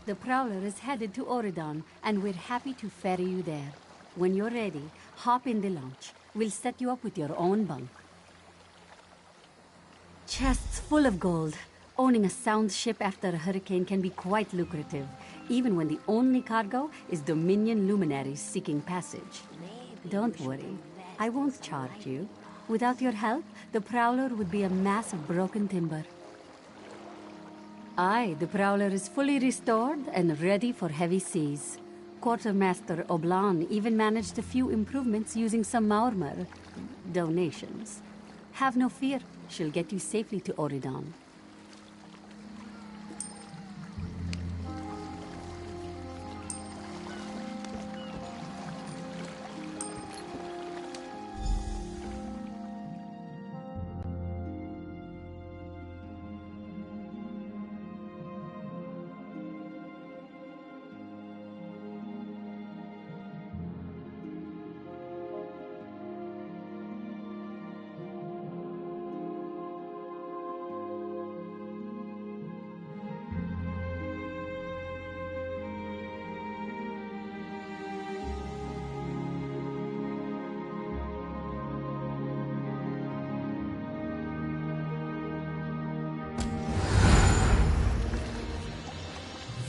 The Prowler is headed to Oridon, and we're happy to ferry you there. When you're ready, hop in the launch. We'll set you up with your own bunk. Chests full of gold. Owning a sound ship after a hurricane can be quite lucrative, even when the only cargo is Dominion luminaries seeking passage. Don't worry, I won't charge you. Without your help, the Prowler would be a mass of broken timber. Aye, the Prowler is fully restored and ready for heavy seas. Quartermaster Oblan even managed a few improvements using some Maurmer donations. Have no fear, she'll get you safely to Oridon.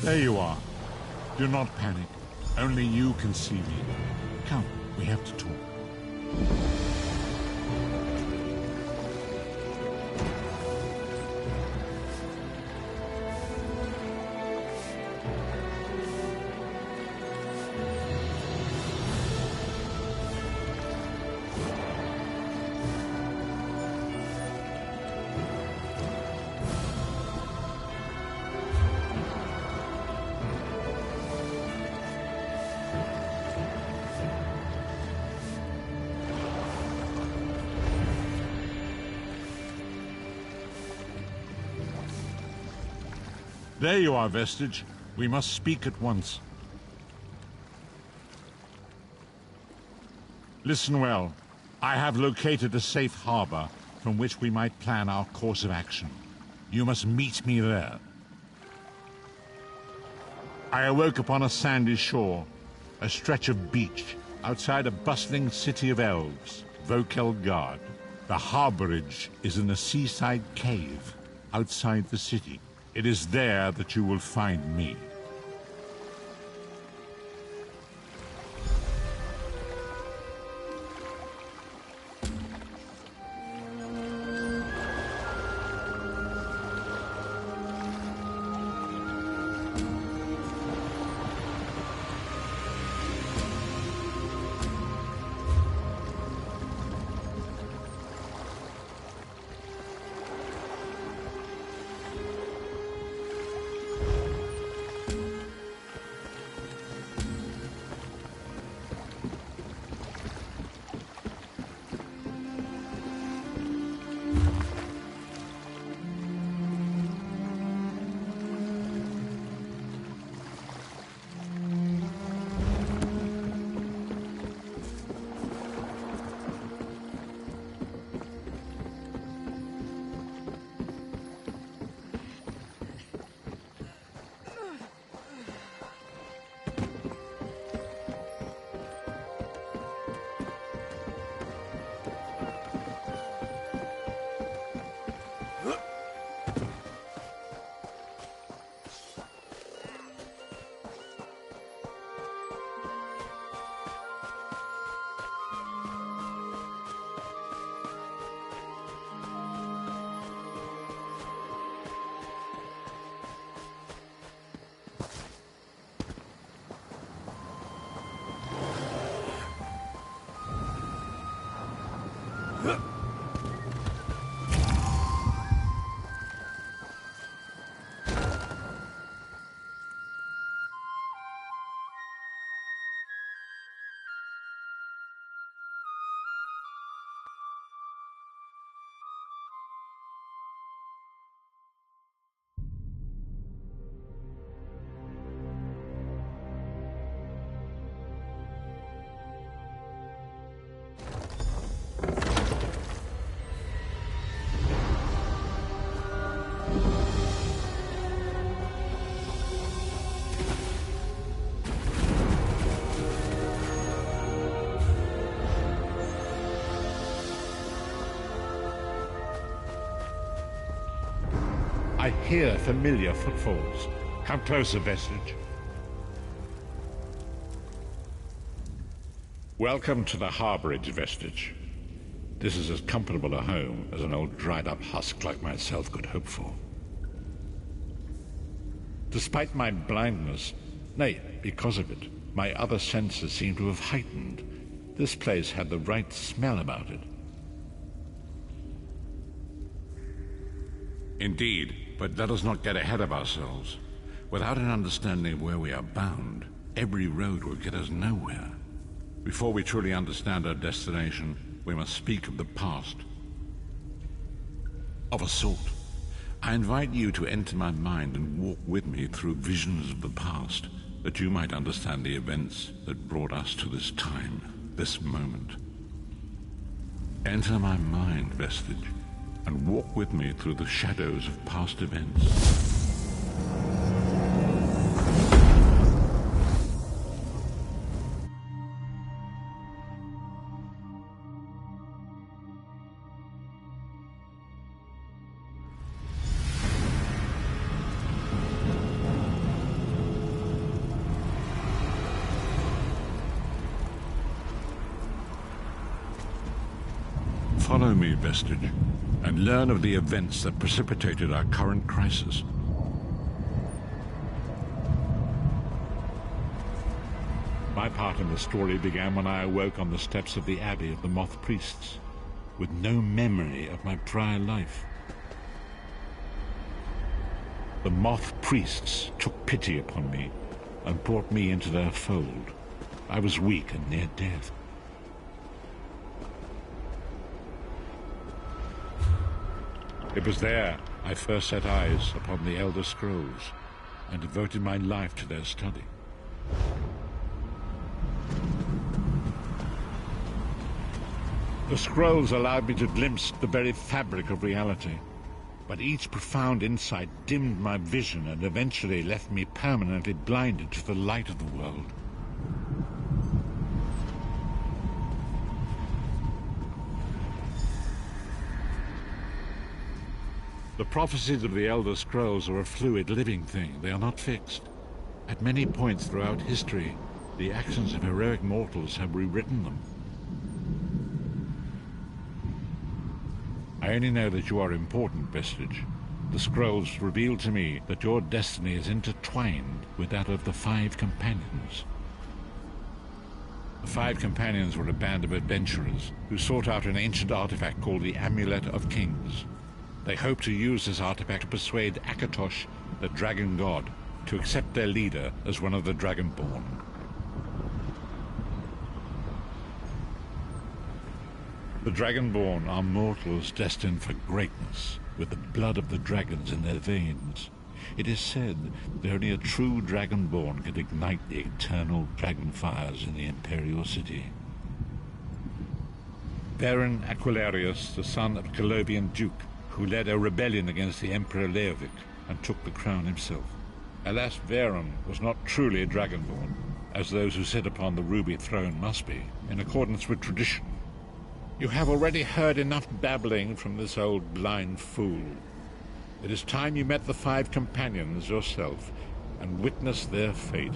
There you are. Do not panic. Only you can see me. Come, we have to talk. There you are, Vestige. We must speak at once. Listen well. I have located a safe harbor from which we might plan our course of action. You must meet me there. I awoke upon a sandy shore, a stretch of beach, outside a bustling city of elves, Vokelgard. The harborage is in a seaside cave outside the city. It is there that you will find me. I hear familiar footfalls. Come closer, Vestige. Welcome to the harborage, Vestige. This is as comfortable a home as an old dried-up husk like myself could hope for. Despite my blindness, nay, because of it, my other senses seem to have heightened. This place had the right smell about it. Indeed, but let us not get ahead of ourselves. Without an understanding of where we are bound, every road will get us nowhere. Before we truly understand our destination, we must speak of the past. Of a sort. I invite you to enter my mind and walk with me through visions of the past, that you might understand the events that brought us to this time, this moment. Enter my mind, Vestige, and walk with me through the shadows of past events. Follow me, Vestige, and learn of the events that precipitated our current crisis. My part in the story began when I awoke on the steps of the Abbey of the Moth Priests, with no memory of my prior life. The Moth Priests took pity upon me and brought me into their fold. I was weak and near death. It was there I first set eyes upon the Elder Scrolls and devoted my life to their study. The scrolls allowed me to glimpse the very fabric of reality, but each profound insight dimmed my vision and eventually left me permanently blinded to the light of the world. The prophecies of the Elder Scrolls are a fluid, living thing. They are not fixed. At many points throughout history, the actions of heroic mortals have rewritten them. I only know that you are important, Vestige. The scrolls reveal to me that your destiny is intertwined with that of the Five Companions. The Five Companions were a band of adventurers who sought out an ancient artifact called the Amulet of Kings. They hoped to use this artifact to persuade Akatosh, the dragon god, to accept their leader as one of the Dragonborn. The Dragonborn are mortals destined for greatness, with the blood of the dragons in their veins. It is said that only a true Dragonborn could ignite the eternal dragon fires in the Imperial City. Baron Aquilarius, the son of a Colovian duke, who led a rebellion against the Emperor Leovic and took the crown himself. Alas, Veron was not truly a Dragonborn, as those who sit upon the ruby throne must be, in accordance with tradition. You have already heard enough babbling from this old blind fool. It is time you met the Five Companions yourself and witnessed their fate.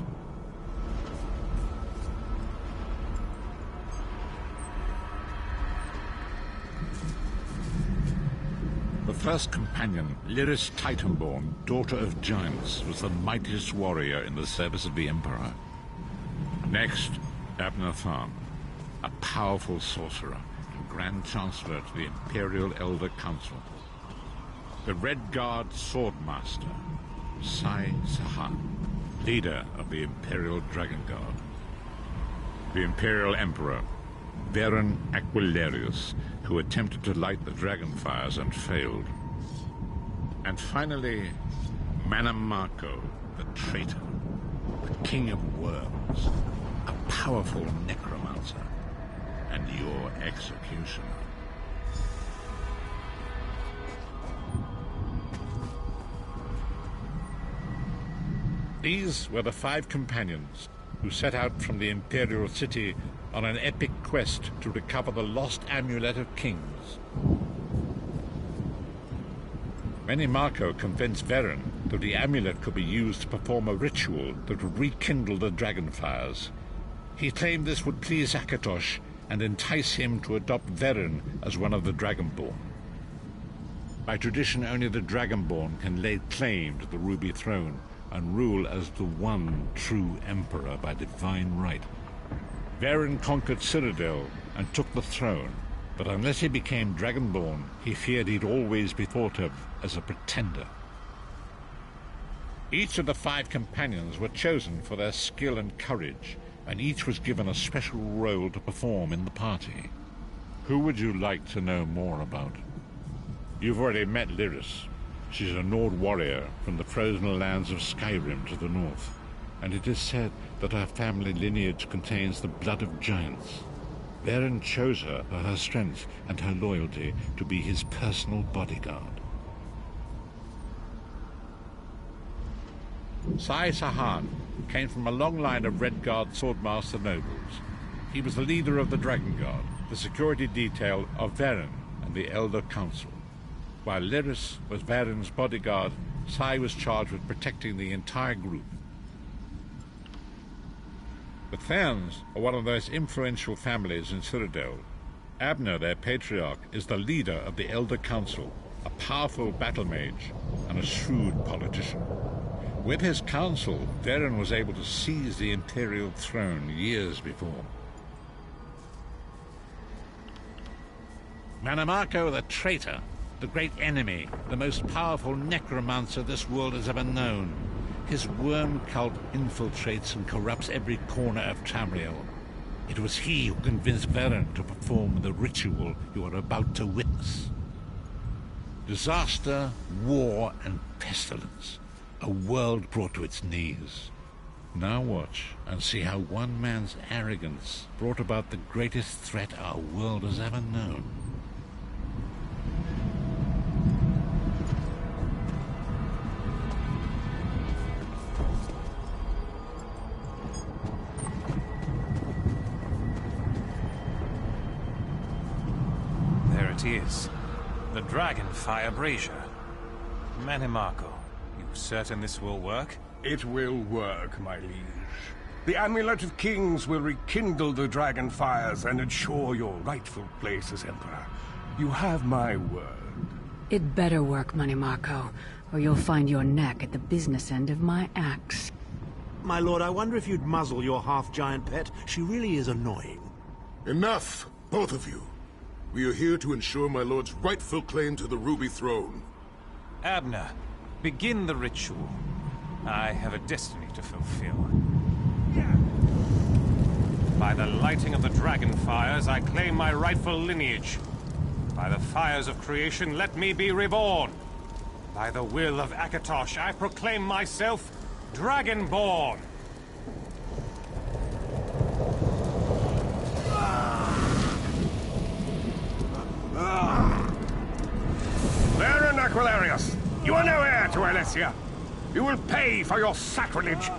The first companion, Lyris Titanborn, daughter of giants, was the mightiest warrior in the service of the Emperor. Next, Abnathan, a powerful sorcerer and Grand Chancellor to the Imperial Elder Council. The Red Guard Swordmaster, Sai Sahan, leader of the Imperial Dragon Guard. The Imperial Emperor, Baron Aquilarius, who attempted to light the dragon fires and failed. And finally, Manamako, the traitor, the king of worms, a powerful necromancer, and your executioner. These were the Five Companions who set out from the Imperial City on an epic quest to recover the lost Amulet of Kings. Marco convinced Veren that the amulet could be used to perform a ritual that would rekindle the dragon fires. He claimed this would please Akatosh and entice him to adopt Veren as one of the Dragonborn. By tradition, only the Dragonborn can lay claim to the Ruby Throne and rule as the one true Emperor by divine right. Veren conquered Cyrodiil and took the throne, but unless he became Dragonborn, he feared he'd always be thought of as a pretender. Each of the 5 companions were chosen for their skill and courage, and each was given a special role to perform in the party. Who would you like to know more about? You've already met Lyris. She's a Nord warrior from the frozen lands of Skyrim to the north, and it is said that her family lineage contains the blood of giants. Veren chose her for her strength and her loyalty to be his personal bodyguard. Sai Sahan came from a long line of Redguard swordmaster nobles. He was the leader of the Dragon Guard, the security detail of Veren and the Elder Council. While Lyris was Veren's bodyguard, Sai was charged with protecting the entire group. The Therns are one of the most influential families in Cyrodiil. Abner, their patriarch, is the leader of the Elder Council, a powerful battle mage and a shrewd politician. With his council, Veren was able to seize the imperial throne years before. Manimarco the traitor, the great enemy, the most powerful necromancer this world has ever known. His worm cult infiltrates and corrupts every corner of Tamriel. It was he who convinced Veren to perform the ritual you are about to witness. Disaster, war, and pestilence. A world brought to its knees. Now watch and see how one man's arrogance brought about the greatest threat our world has ever known. There it is. The Dragonfire Brazier. Manimarco, you certain this will work? It will work, my liege. The Amulet of Kings will rekindle the dragon fires and ensure your rightful place as Emperor. You have my word. It better work, Manimarco, or you'll find your neck at the business end of my axe. My lord, I wonder if you'd muzzle your half-giant pet. She really is annoying. Enough, both of you. We are here to ensure my lord's rightful claim to the Ruby Throne. Abner, begin the ritual. I have a destiny to fulfill. By the lighting of the dragon fires, I claim my rightful lineage. By the fires of creation, let me be reborn. By the will of Akatosh, I proclaim myself Dragonborn. Veren Aquilarius, you are no heir to Alessia. You will pay for your sacrilege.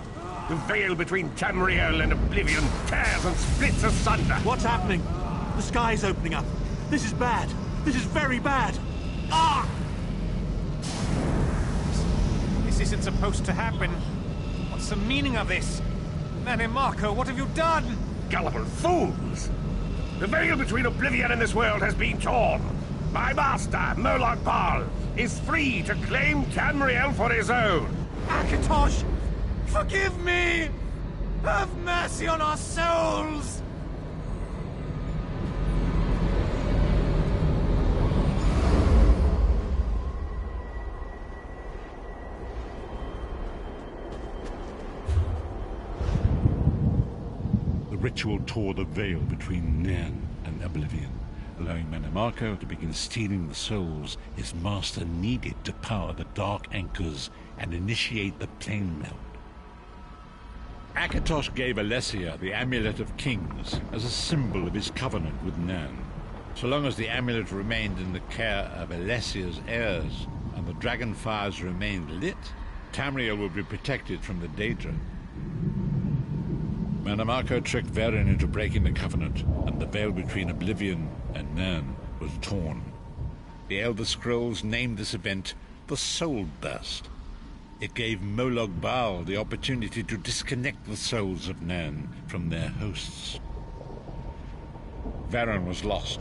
The veil between Tamriel and Oblivion tears and splits asunder. What's happening? The sky's opening up. This is bad. This is very bad. Ah! This isn't supposed to happen. What's the meaning of this? Manimarco, what have you done? Gullible fools! The veil between Oblivion and this world has been torn. My master, Molag Bal, is free to claim Tamriel for his own. Akatosh, forgive me! Have mercy on our souls! The ritual tore the veil between Nairn and Oblivion, allowing Manimarco to begin stealing the souls his master needed to power the dark anchors and initiate the plane melt. Akatosh gave Alessia the Amulet of Kings as a symbol of his covenant with Nairn. So long as the amulet remained in the care of Alessia's heirs and the dragon fires remained lit, Tamriel would be protected from the Daedra. Manimarco tricked Veren into breaking the covenant, and the veil between Oblivion and Nairn was torn. The Elder Scrolls named this event the Soul Burst. It gave Molog Baal the opportunity to disconnect the souls of Nan from their hosts. Varen was lost.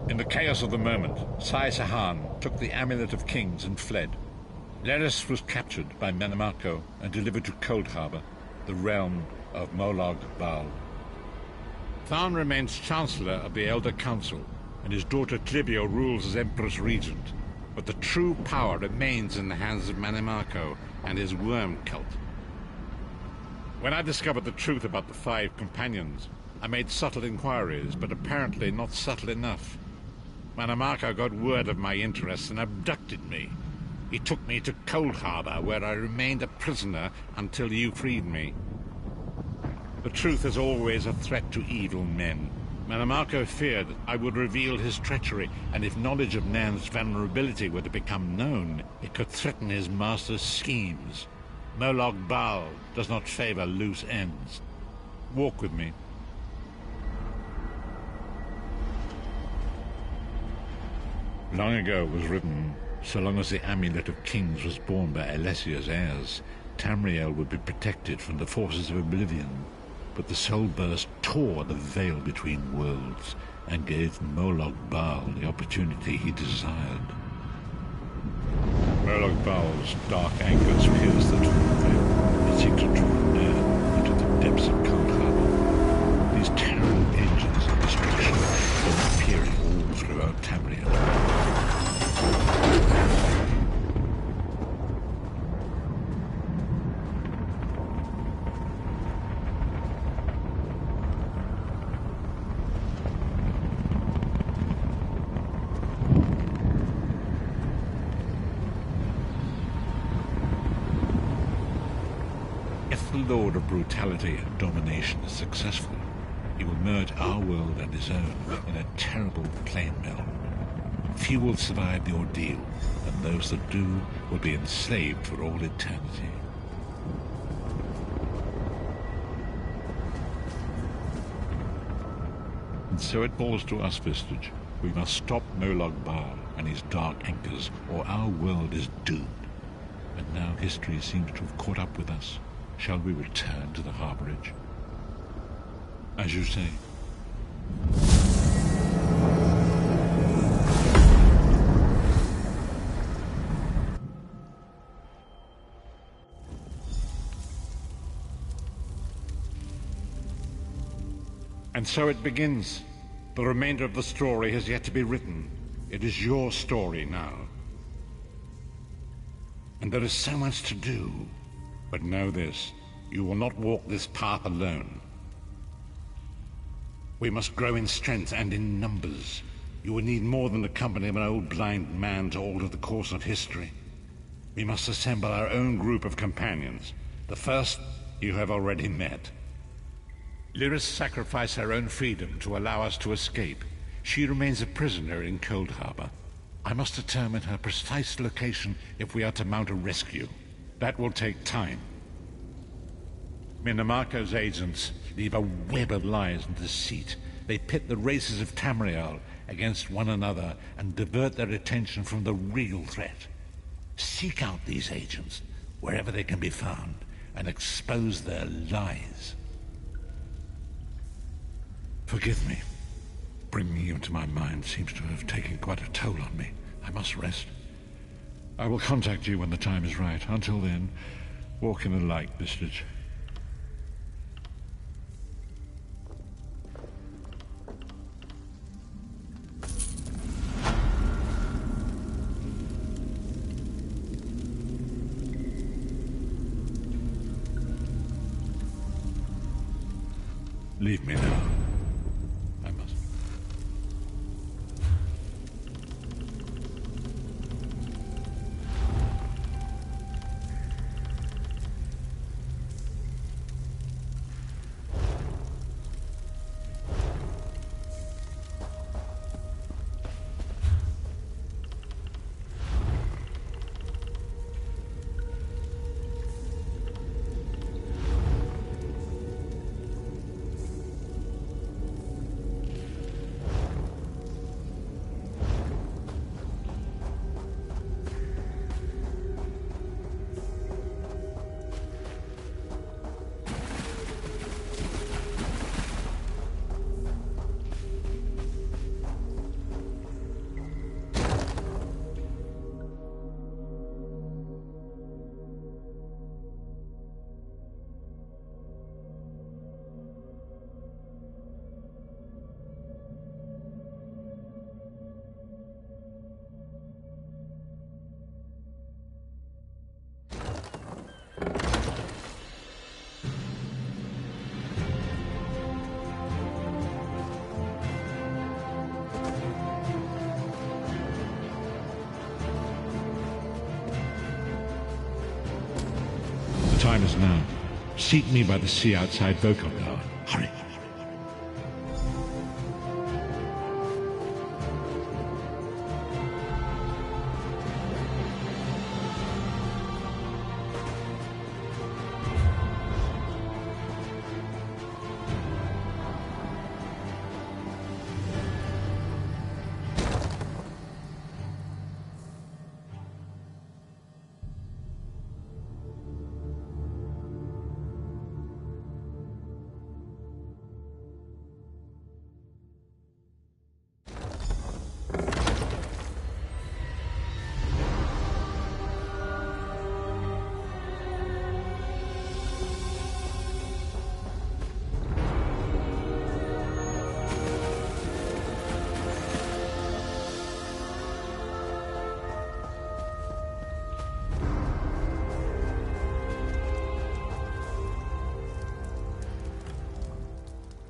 In the chaos of the moment, Sai Sahan took the Amulet of Kings and fled. Leris was captured by Manamako and delivered to Cold Harbor, the realm of Molog Baal. Tharn remains Chancellor of the Elder Council, and his daughter Tlibio rules as Empress Regent. But the true power remains in the hands of Manamako and his worm cult. When I discovered the truth about the 5 companions, I made subtle inquiries, but apparently not subtle enough. Manamako got word of my interests and abducted me. He took me to Cold Harbor, where I remained a prisoner until you freed me. The truth is always a threat to evil men. Manamako feared I would reveal his treachery, and if knowledge of Nan's vulnerability were to become known, it could threaten his master's schemes. Molog Baal does not favor loose ends. Walk with me. Long ago was written, so long as the Amulet of Kings was borne by Alessia's heirs, Tamriel would be protected from the forces of oblivion. But the Soul Burst tore the veil between worlds and gave Molog Baal the opportunity he desired. Molog Baal's dark anchors pierce the twin veil and seek to draw near into the depths of Cold Harbor. These terrible engines of destruction are appearing all throughout Tamriel. If the Lord of Brutality and Domination is successful, he will merge our world and his own in a terrible plain melt. Few will survive the ordeal, and those that do will be enslaved for all eternity. And so it falls to us, Vistage. We must stop Molog Baal and his dark anchors, or our world is doomed. And now history seems to have caught up with us. Shall we return to the harborage? As you say. And so it begins. The remainder of the story has yet to be written. It is your story now. And there is so much to do. But know this, you will not walk this path alone. We must grow in strength and in numbers. You will need more than the company of an old blind man to alter the course of history. We must assemble our own group of companions. The first you have already met. Lyris sacrificed her own freedom to allow us to escape. She remains a prisoner in Cold Harbor. I must determine her precise location if we are to mount a rescue. That will take time. Minamako's agents leave a web of lies and deceit. They pit the races of Tamriel against one another and divert their attention from the real threat. Seek out these agents wherever they can be found and expose their lies. Forgive me. Bringing you into my mind seems to have taken quite a toll on me. I must rest. I will contact you when the time is right. Until then, walk in the light, Vistage. Leave me now. I must. The time is now. Seek me by the sea outside Vokelgard. Hurry.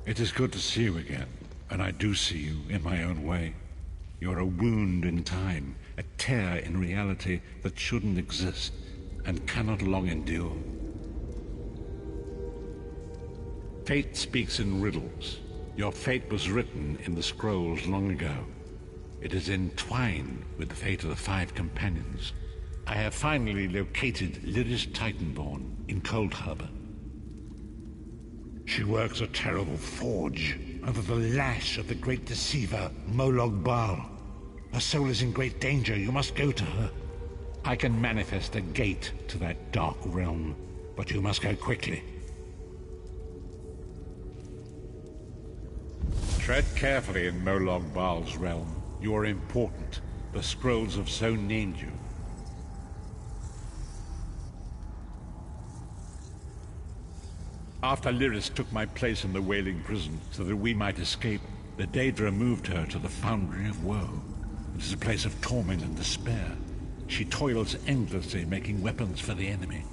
It is good to see you again, and I do see you in my own way. You're a wound in time, a tear in reality that shouldn't exist and cannot long endure. Fate speaks in riddles. Your fate was written in the scrolls long ago. It is entwined with the fate of the 5 companions. I have finally located Lyris Titanborn in Cold Harbor. She works a terrible forge under the lash of the great deceiver, Molog Baal. Her soul is in great danger. You must go to her. I can manifest a gate to that dark realm, but you must go quickly. Tread carefully in Molog Baal's realm. You are important. The scrolls have so named you. After Lyris took my place in the Wailing Prison so that we might escape, the Daedra moved her to the Foundry of Woe. It is a place of torment and despair. She toils endlessly making weapons for the enemy.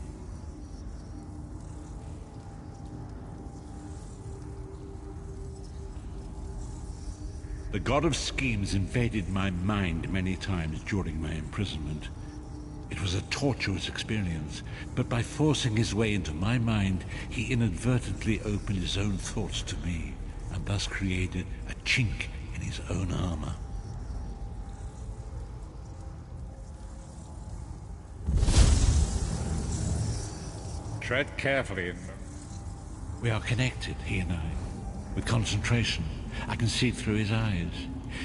The God of Schemes invaded my mind many times during my imprisonment. It was a tortuous experience, but by forcing his way into my mind, he inadvertently opened his own thoughts to me, and thus created a chink in his own armor. Tread carefully. We are connected, he and I. With concentration, I can see through his eyes.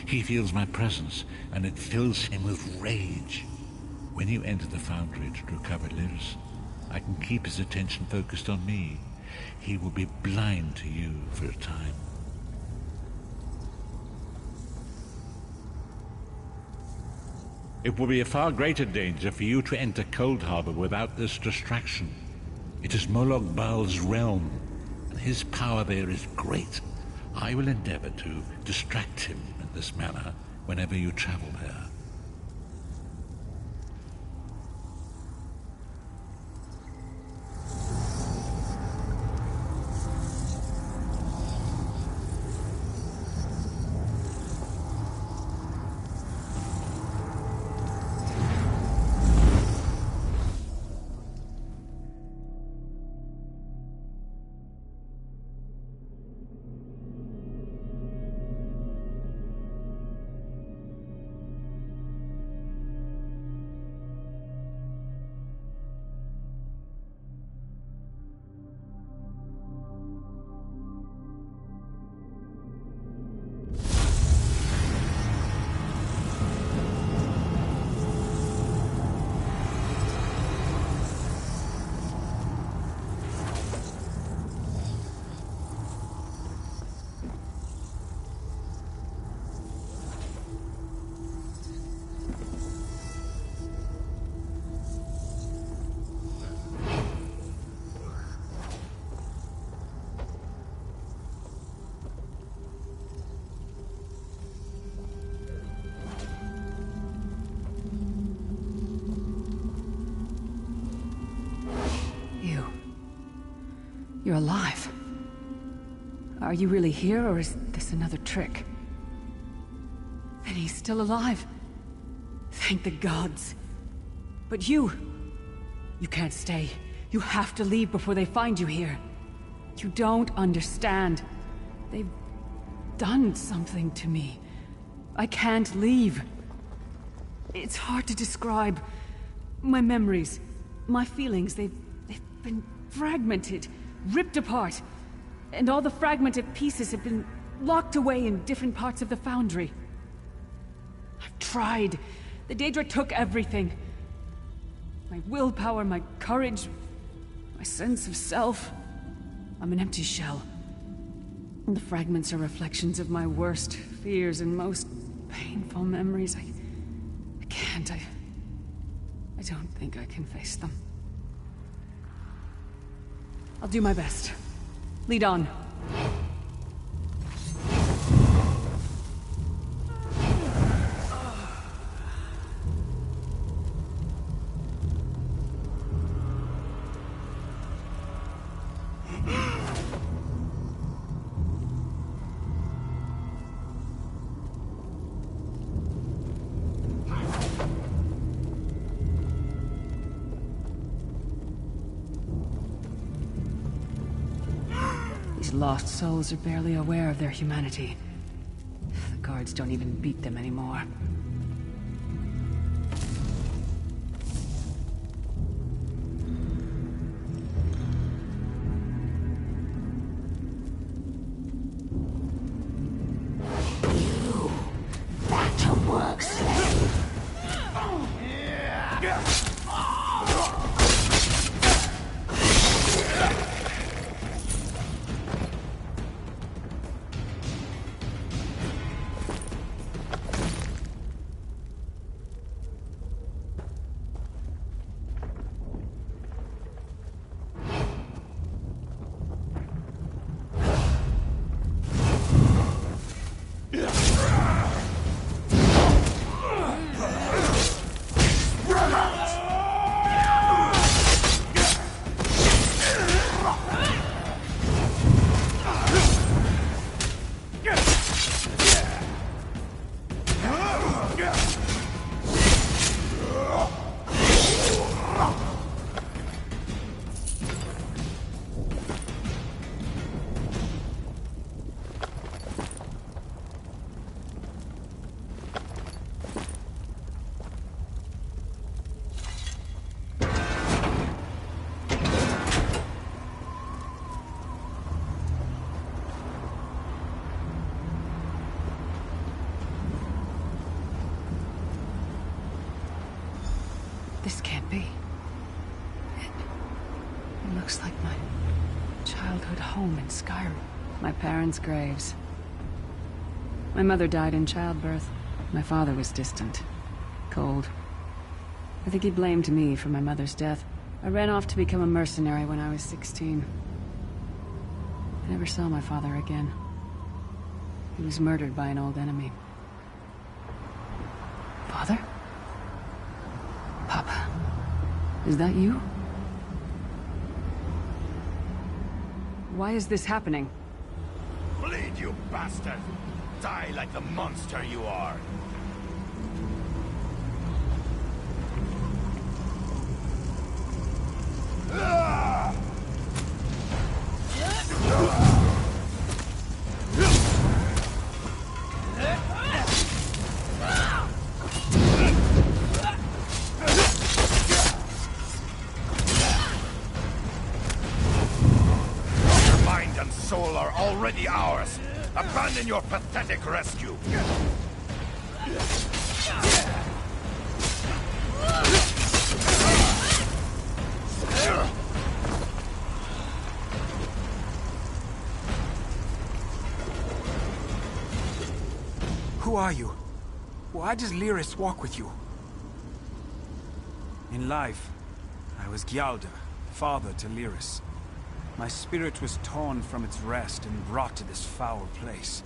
He feels my presence, and it fills him with rage. When you enter the Foundry to recover Lyris, I can keep his attention focused on me. He will be blind to you for a time. It will be a far greater danger for you to enter Cold Harbor without this distraction. It is Molog Baal's realm, and his power there is great. I will endeavor to distract him in this manner whenever you travel there. You're alive. Are you really here, or is this another trick? And he's still alive. Thank the gods. But you can't stay. You have to leave before they find you here. You don't understand. They've done something to me. I can't leave. It's hard to describe. My memories, my feelings, they've been fragmented, ripped apart. And all the fragmented pieces have been locked away in different parts of the Foundry. I've tried. The Daedra took everything. My willpower, my courage, my sense of self. I'm an empty shell. And the fragments are reflections of my worst fears and most painful memories. I can't. I don't think I can face them. I'll do my best. Lead on. These lost souls are barely aware of their humanity. The guards don't even beat them anymore. This can't be. It looks like my childhood home in Skyrim. My parents' graves. My mother died in childbirth. My father was distant. Cold. I think he blamed me for my mother's death. I ran off to become a mercenary when I was 16. I never saw my father again. He was murdered by an old enemy. Father? Papa, is that you? Why is this happening? Bleed, you bastard! Die like the monster you are! Soul are already ours. Abandon your pathetic rescue. Who are you? Why does Lyris walk with you? In life, I was Gyalda, father to Lyris. My spirit was torn from its rest and brought to this foul place.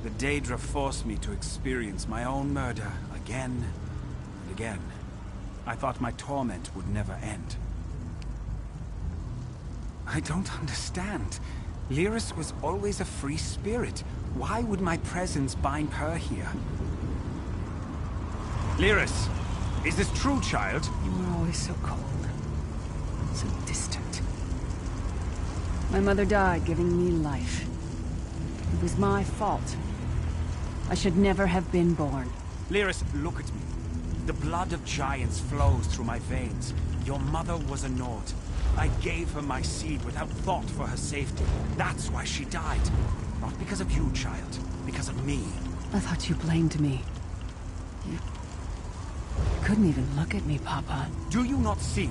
The Daedra forced me to experience my own murder again and again. I thought my torment would never end. I don't understand. Lyris was always a free spirit. Why would my presence bind her here? Lyris, is this true, child? You were always so cold. So distant. My mother died giving me life. It was my fault. I should never have been born. Lyris, look at me. The blood of giants flows through my veins. Your mother was a Nord. I gave her my seed without thought for her safety. That's why she died. Not because of you, child. Because of me. I thought you blamed me. You couldn't even look at me, Papa. Do you not see?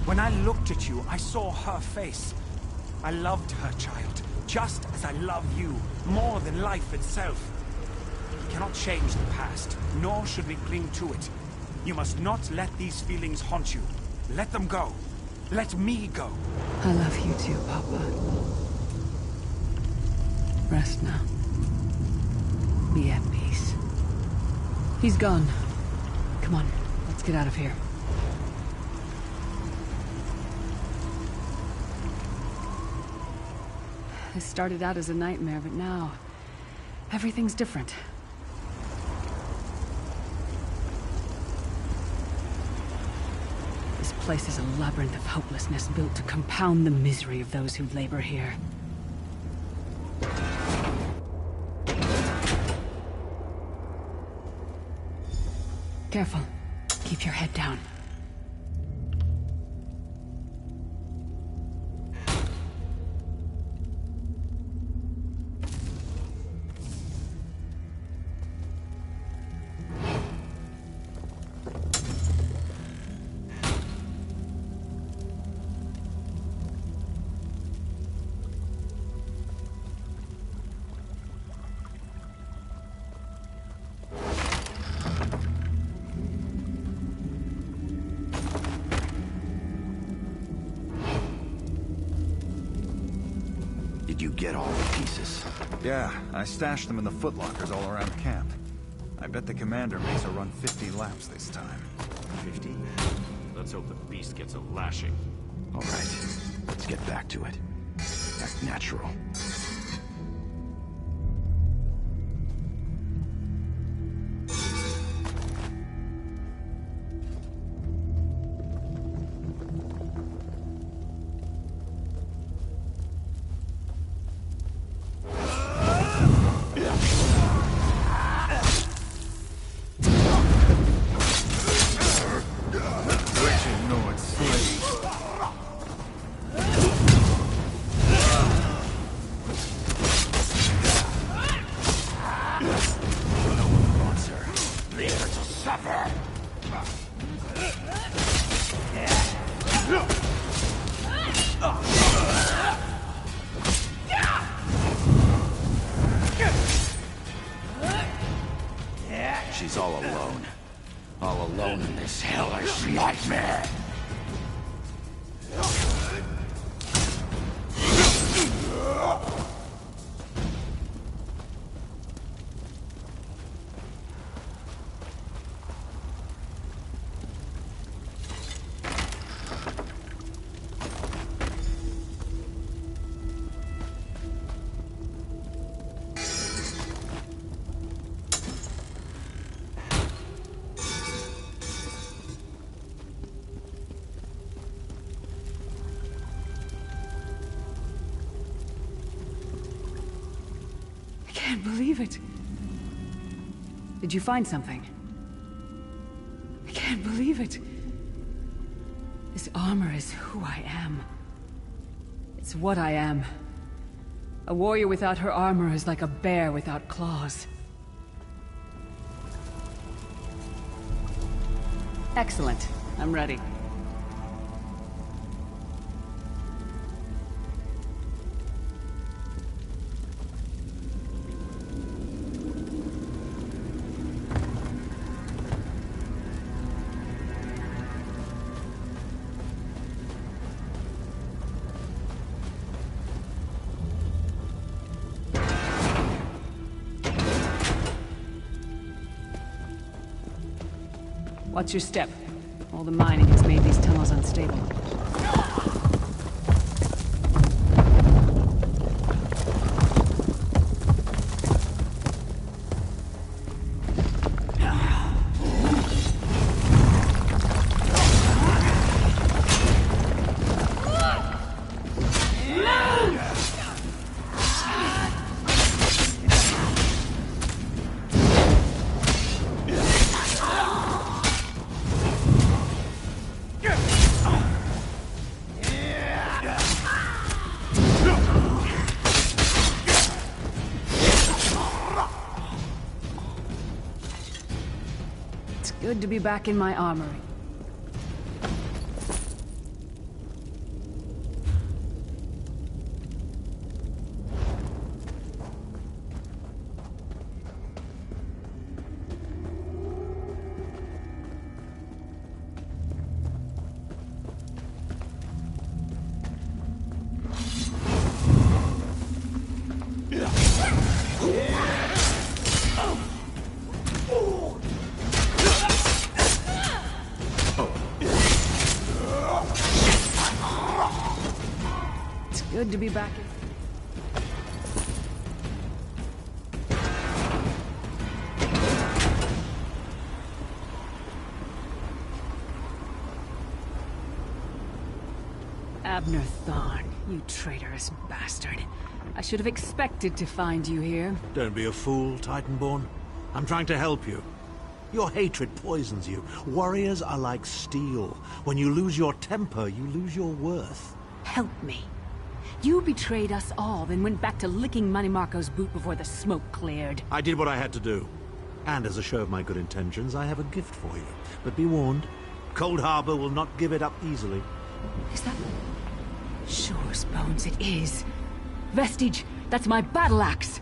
When I looked at you, I saw her face. I loved her, child. Just as I love you. More than life itself. We cannot change the past, nor should we cling to it. You must not let these feelings haunt you. Let them go. Let me go. I love you too, Papa. Rest now. Be at peace. He's gone. Come on, let's get out of here. This started out as a nightmare, but now... everything's different. This place is a labyrinth of hopelessness built to compound the misery of those who labor here. Careful. Keep your head down. Did you get all the pieces? Yeah, I stashed them in the footlockers all around camp. I bet the commander makes her run 50 laps this time. 50? Let's hope the beast gets a lashing. All right, let's get back to it. Act natural. She's all alone. All alone in this hellish nightmare. I can't believe it. Did you find something? I can't believe it. This armor is who I am. It's what I am. A warrior without her armor is like a bear without claws. Excellent. I'm ready. Watch your step. All the mining has made these tunnels unstable. good to be back in my armory. Good to be back in. Abner Thorn, you traitorous bastard. I should have expected to find you here. Don't be a fool, Titanborn. I'm trying to help you. Your hatred poisons you. Warriors are like steel. When you lose your temper, you lose your worth. Help me. You betrayed us all, then went back to licking Manny Marco's boot before the smoke cleared. I did what I had to do. And as a show of my good intentions, I have a gift for you. But be warned, Cold Harbor will not give it up easily. Is that... Sure as bones it is. Vestige, that's my battle axe!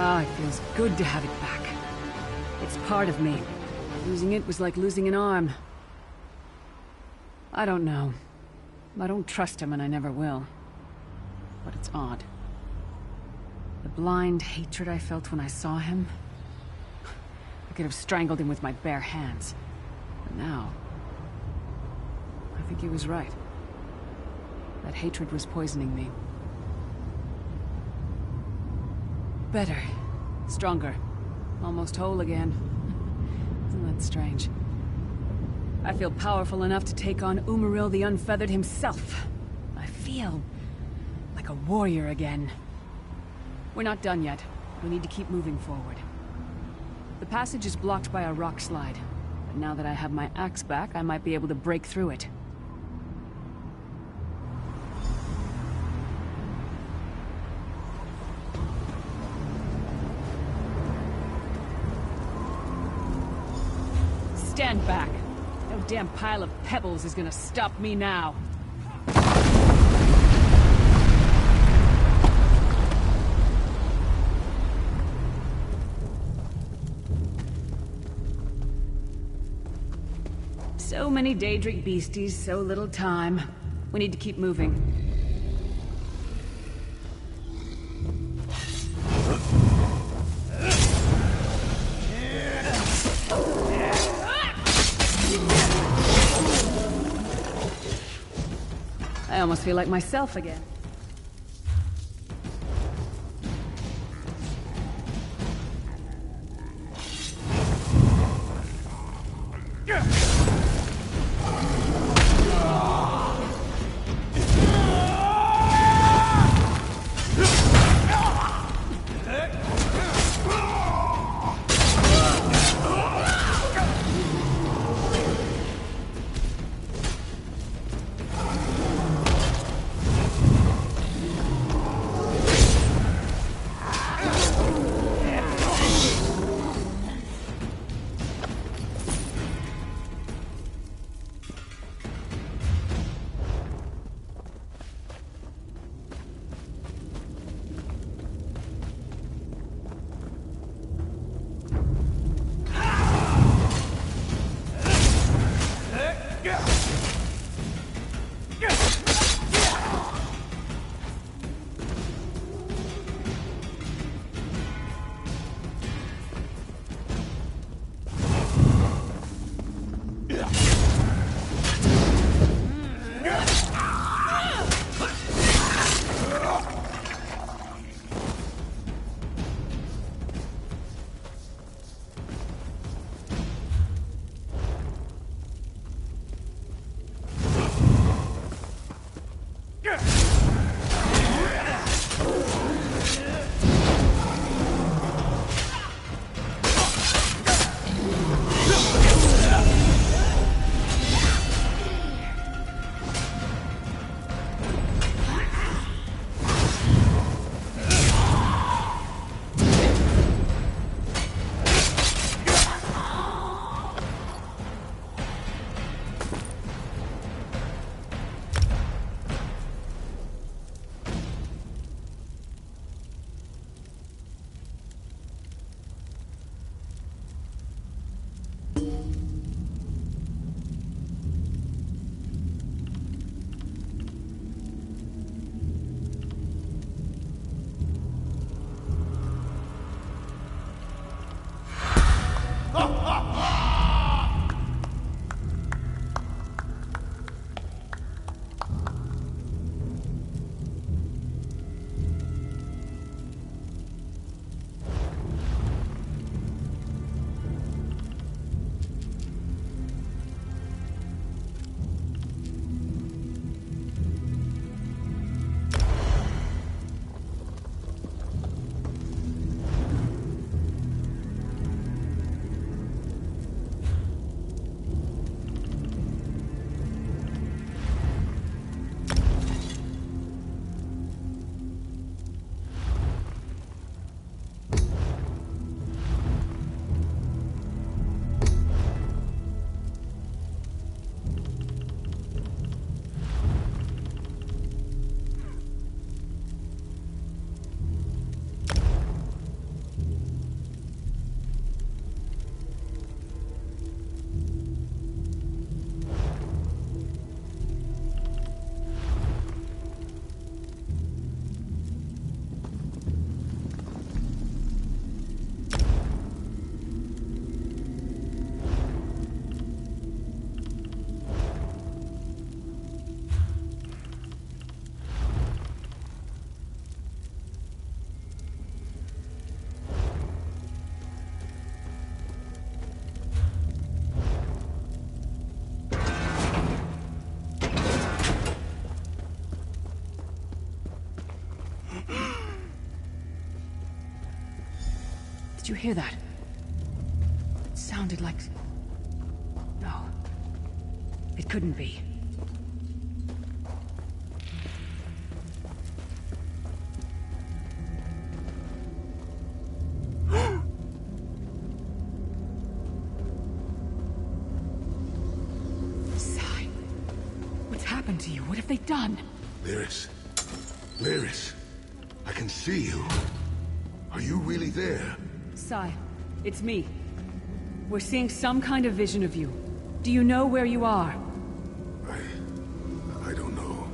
Ah, it feels good to have it back. It's part of me. Losing it was like losing an arm. I don't know. I don't trust him and I never will. But it's odd. The blind hatred I felt when I saw him... I could have strangled him with my bare hands. But now... I think he was right. That hatred was poisoning me. Better. Stronger. Almost whole again. Isn't that strange? I feel powerful enough to take on Umaril the Unfeathered himself. I feel... like a warrior again. We're not done yet. We need to keep moving forward. The passage is blocked by a rock slide. But now that I have my axe back, I might be able to break through it. Stand back. No damn pile of pebbles is gonna stop me now. So many Daedric beasties, so little time. We need to keep moving. I almost feel like myself again. Did you hear that? It sounded like... No. It couldn't be. Sai, what's happened to you? What have they done? Lyris. Lyris. I can see you. Are you really there? Sai, it's me. We're seeing some kind of vision of you. Do you know where you are? I don't know.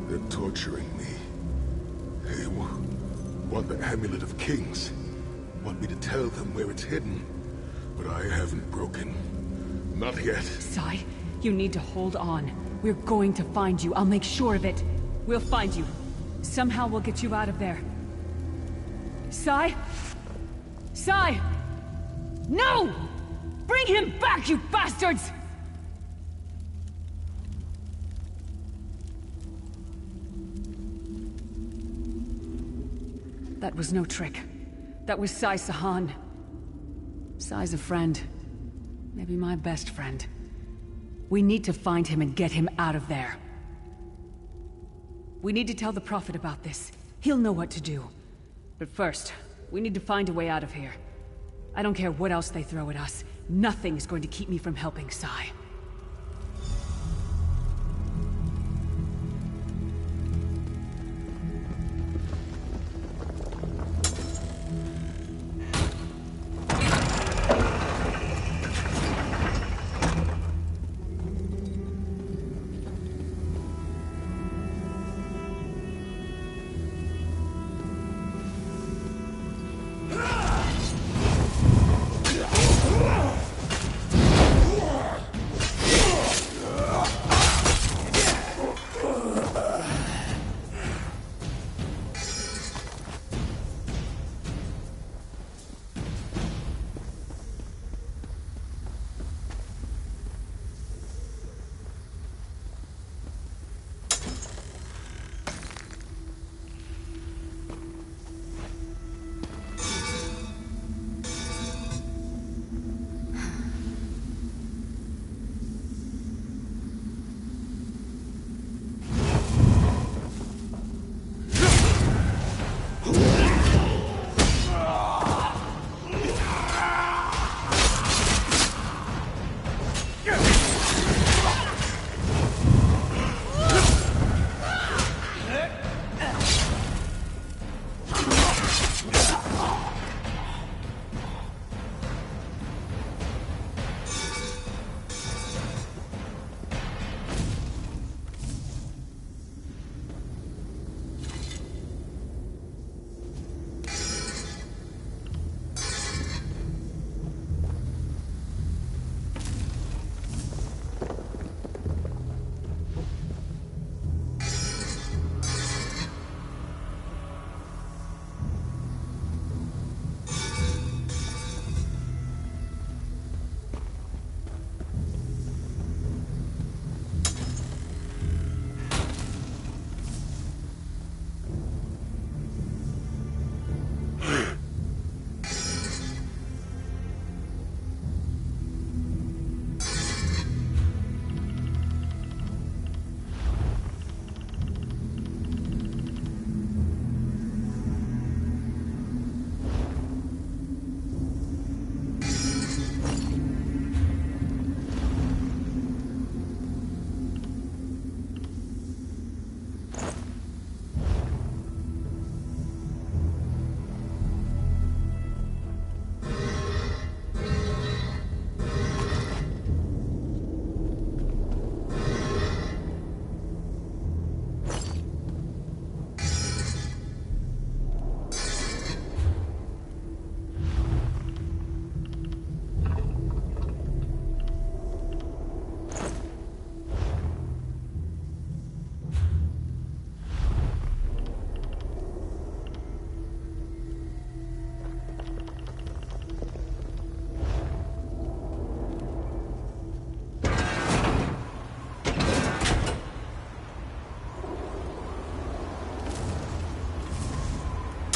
They're torturing me. They want the Amulet of Kings. Want me to tell them where it's hidden. But I haven't broken. Not yet. Sai, you need to hold on. We're going to find you. I'll make sure of it. We'll find you. Somehow we'll get you out of there. Sai? Sai! No! Bring him back, you bastards! That was no trick. That was Sai Sahan. Sai's a friend. Maybe my best friend. We need to find him and get him out of there. We need to tell the Prophet about this. He'll know what to do. But first, we need to find a way out of here. I don't care what else they throw at us. Nothing's going to keep me from helping Sai.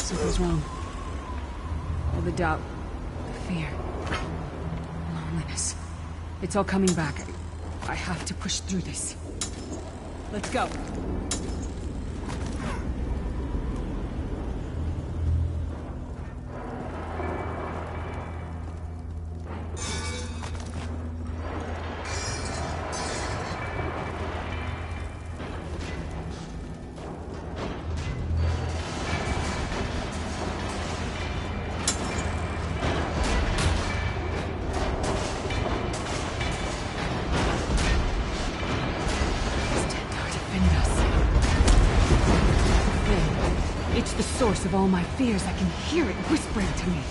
Something's wrong. All the doubt, the fear, loneliness. It's all coming back. I have to push through this. Let's go. It's the source of all my fears. I can hear it whispering to me,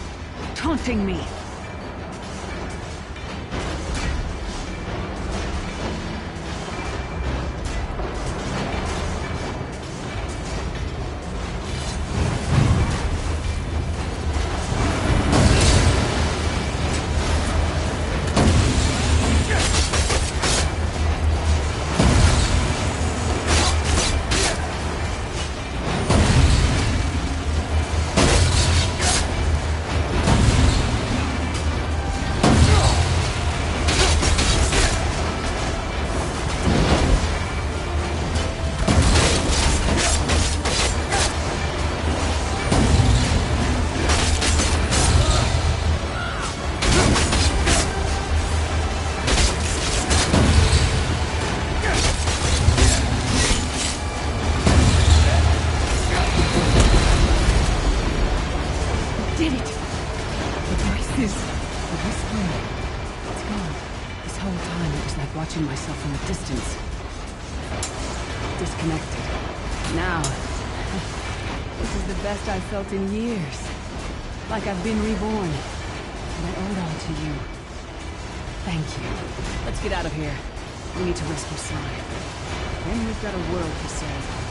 taunting me. Watching myself from a distance. Disconnected. Now, this is the best I've felt in years. Like I've been reborn. And I owe it all to you. Thank you. Let's get out of here. We need to rescue Sai. Then we've got a world to save.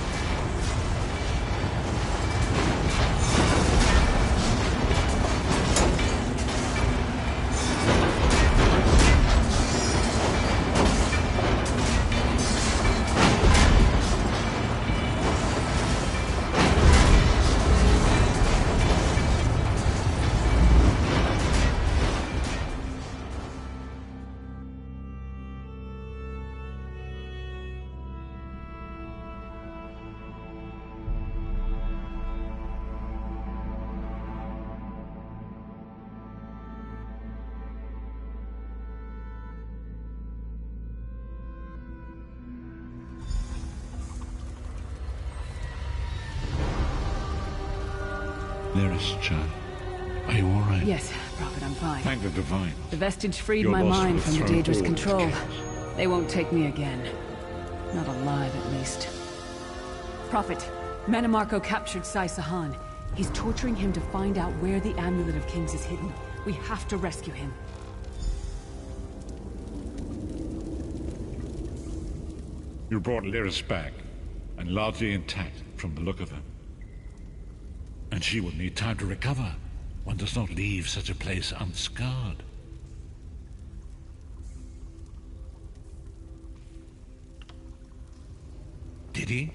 Lyris, child. Are you all right? Yes, Prophet, I'm fine. Thank the Divine. The vestige freed Your my loss mind will from the throw Daedra's all control. into They won't take me again. Not alive, at least. Prophet, Manamarco captured Sai Sahan. He's torturing him to find out where the Amulet of Kings is hidden. We have to rescue him. You brought Lyris back, and largely intact from the look of her. And she will need time to recover. One does not leave such a place unscarred. Did he?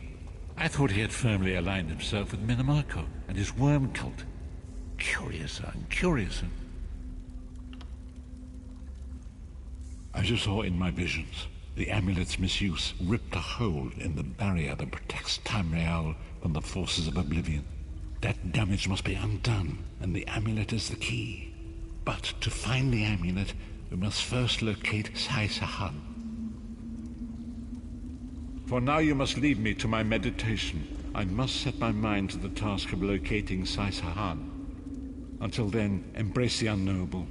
I thought he had firmly aligned himself with Manamarco and his worm cult. Curiouser and curiouser. As you saw in my visions, the amulet's misuse ripped a hole in the barrier that protects Tamriel from the forces of oblivion. That damage must be undone, and the amulet is the key. But to find the amulet, we must first locate Sai Sahan. For now you must leave me to my meditation. I must set my mind to the task of locating Sai Sahan. Until then, embrace the unknowable.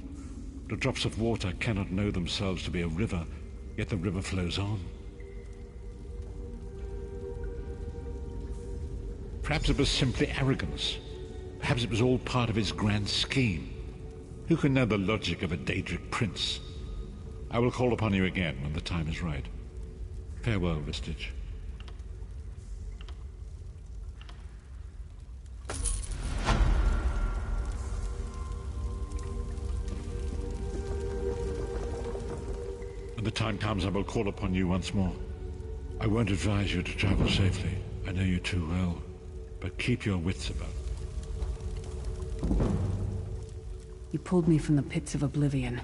The drops of water cannot know themselves to be a river, yet the river flows on. Perhaps it was simply arrogance. Perhaps it was all part of his grand scheme. Who can know the logic of a Daedric prince? I will call upon you again when the time is right. Farewell, Vestige. When the time comes, I will call upon you once more. I won't advise you to travel safely. I know you too well. But keep your wits about. You pulled me from the pits of oblivion.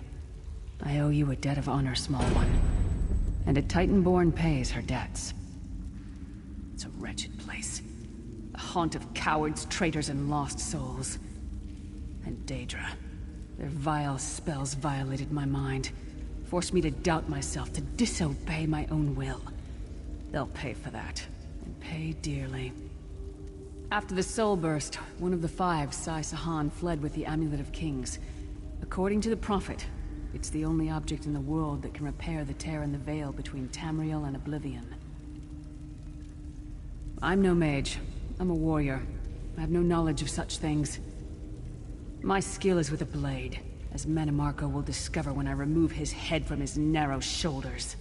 I owe you a debt of honor, small one. And a Titanborn pays her debts. It's a wretched place. A haunt of cowards, traitors, and lost souls. And Daedra. Their vile spells violated my mind. Forced me to doubt myself, to disobey my own will. They'll pay for that. And pay dearly. After the Soul Burst, one of the five, Sai Sahan, fled with the Amulet of Kings. According to the Prophet, it's the only object in the world that can repair the tear in the veil between Tamriel and Oblivion. I'm no mage. I'm a warrior. I have no knowledge of such things. My skill is with a blade, as Manamarco will discover when I remove his head from his narrow shoulders.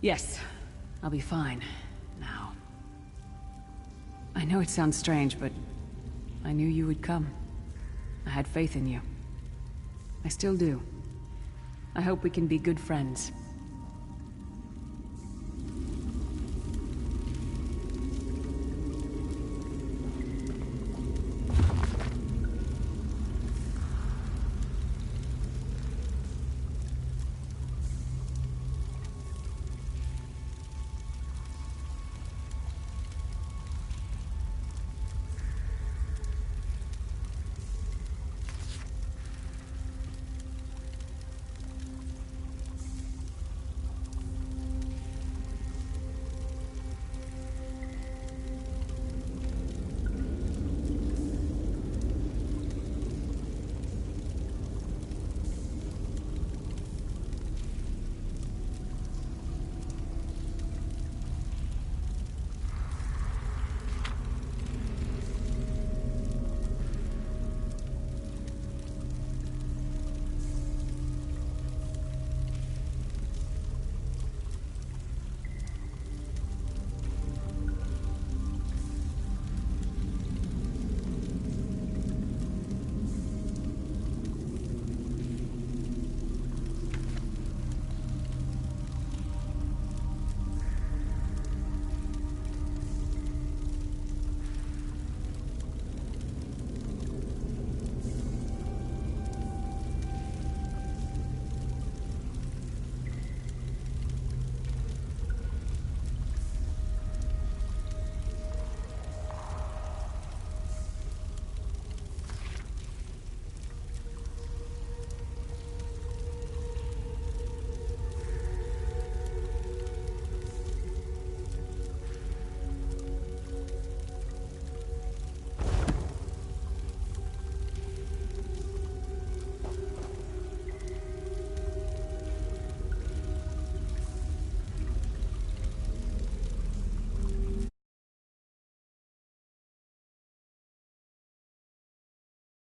Yes, I'll be fine. Now. I know it sounds strange, but I knew you would come. I had faith in you. I still do. I hope we can be good friends.